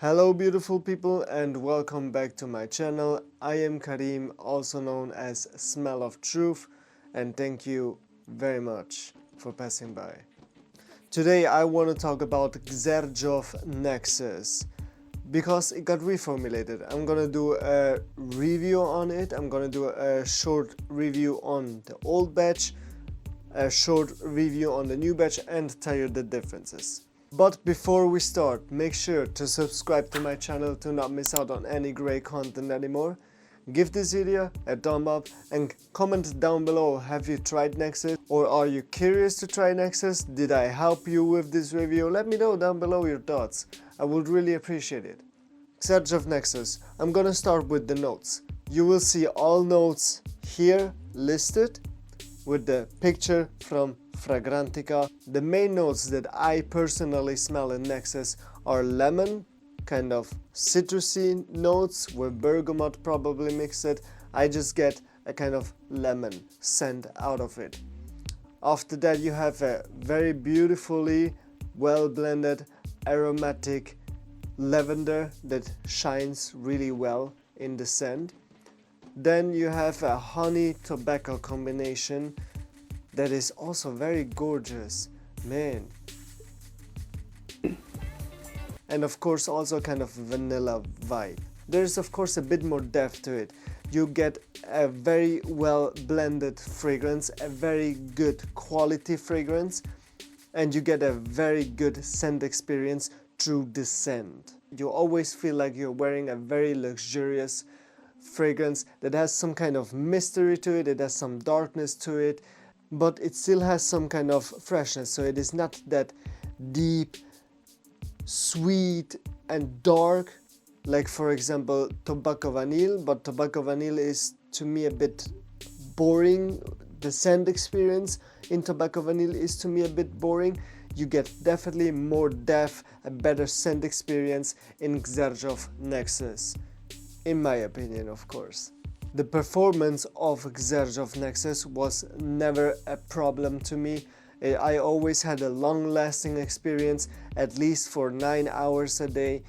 Hello beautiful people and welcome back to my channel. I am Karim, also known as Smell of Truth, and thank you very much for passing by. Today I want to talk about Xerjoff Naxos because it got reformulated. I'm gonna do a review on it. I'm gonna do a short review on the old batch, a short review on the new batch, and tell you the differences. But before we start, make sure to subscribe to my channel to not miss out on any great content anymore. Give this video a thumb up and comment down below, have you tried Naxos or are you curious to try Naxos? Did I help you with this review? Let me know down below your thoughts. I would really appreciate it. Xerjoff Naxos. I'm gonna start with the notes. You will see all notes here listed with the picture from Fragrantica. The main notes that I personally smell in Naxos are lemon, kind of citrusy notes with bergamot probably mixed. I just get a kind of lemon scent out of it. After that you have a very beautifully well blended aromatic lavender that shines really well in the scent. Then you have a honey tobacco combination that is also very gorgeous, man. And of course also kind of vanilla vibe. There's of course a bit more depth to it. You get a very well blended fragrance, a very good quality fragrance, and you get a very good scent experience through the scent. You always feel like you're wearing a very luxurious fragrance that has some kind of mystery to it, it has some darkness to it, but it still has some kind of freshness, so it is not that deep, sweet and dark like for example Tobacco Vanille, but Tobacco Vanille is to me a bit boring. The scent experience in Tobacco Vanille is to me a bit boring. You get definitely more depth, a better scent experience in Xerjoff Naxos, in my opinion of course. The performance of Xerjoff Naxos was never a problem to me. I always had a long-lasting experience, at least for 9 hours a day.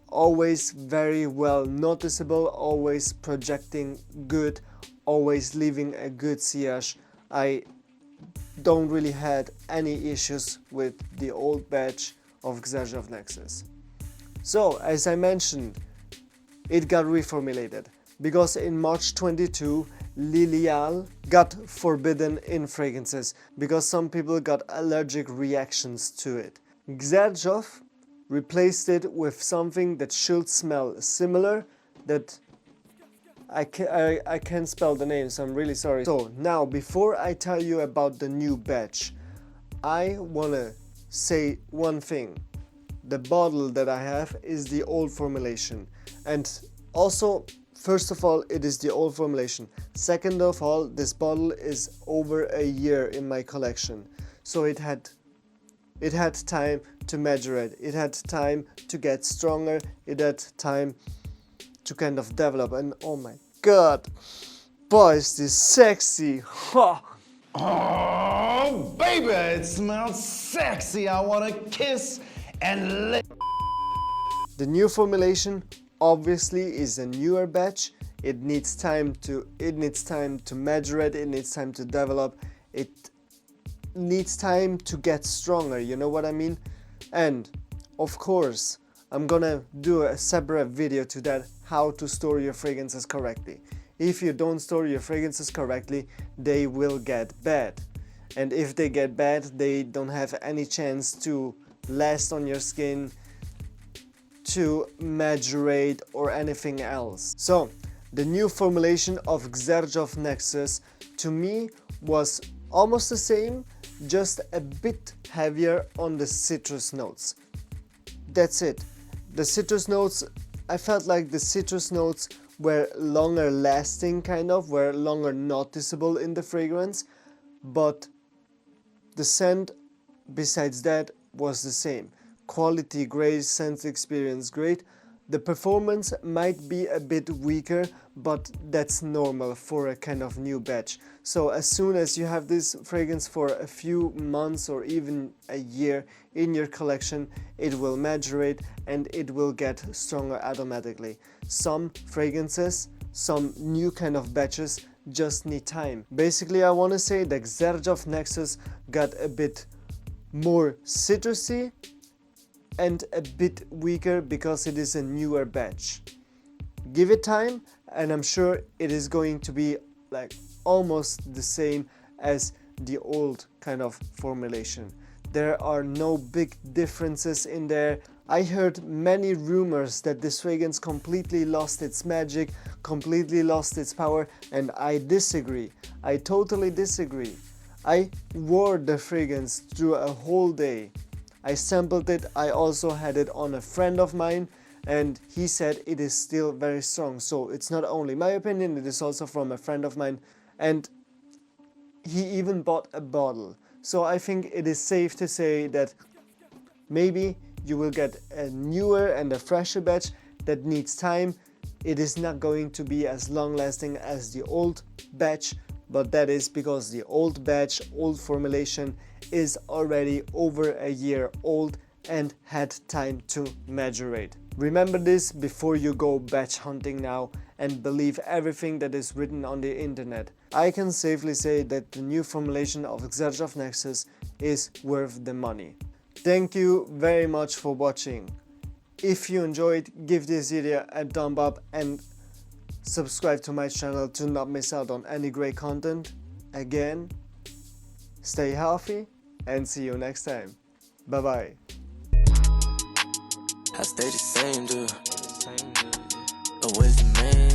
Always very well noticeable, always projecting good, always leaving a good sillage. I don't really had any issues with the old batch of Xerjoff Naxos. So, as I mentioned, it got reformulated because in March 22, Lilial got forbidden in fragrances because some people got allergic reactions to it. Xerjoff replaced it with something that should smell similar, that I can't spell the name, so I'm really sorry. So now, before I tell you about the new batch, I wanna say one thing. The bottle that I have is the old formulation, and also, first of all, it is the old formulation. Second of all, this bottle is over a year in my collection, so it had time to maturate, it had time to get stronger, it had time to kind of develop, and oh my god, boy is this sexy. Ha! Oh, baby, it smells sexy. I want to kiss and lick. The new formulation obviously is a newer batch. It needs time to maturate, it needs time to develop, it needs time to get stronger, you know what I mean? And of course, I'm gonna do a separate video to that, how to store your fragrances correctly. If you don't store your fragrances correctly, they will get bad. And if they get bad, they don't have any chance to last on your skin, to maturate or anything else. So, the new formulation of Xerjoff Naxos to me was almost the same, just a bit heavier on the citrus notes. That's it. The citrus notes, I felt like the citrus notes were longer lasting, kind of, were longer noticeable in the fragrance, but the scent besides that was the same. Quality great, scent experience great, The performance might be a bit weaker, but that's normal for a kind of new batch. So as soon as you have this fragrance for a few months or even a year in your collection, it will maturate and it will get stronger automatically. Some fragrances, some new kind of batches just need time. Basically, I want to say that Xerjoff Naxos got a bit more citrusy and a bit weaker because it is a newer batch. Give it time and I'm sure it is going to be like almost the same as the old kind of formulation. There are no big differences in there. I heard many rumors that this fragrance completely lost its magic, completely lost its power, and I disagree. I totally disagree. I wore the fragrance through a whole day. I sampled it, I also had it on a friend of mine, and he said it is still very strong. So it's not only my opinion, it is also from a friend of mine, and he even bought a bottle. So I think it is safe to say that maybe you will get a newer and a fresher batch that needs time. It is not going to be as long lasting as the old batch, but that is because the old batch, old formulation is already over a year old and had time to maturate. Remember this before you go batch hunting now and believe everything that is written on the internet. I can safely say that the new formulation of Xerjoff Naxos is worth the money. Thank you very much for watching. If you enjoyed, give this video a thumb up and subscribe to my channel to not miss out on any great content. Again, stay healthy and see you next time. Bye bye. I stay the same, dude. Always the man.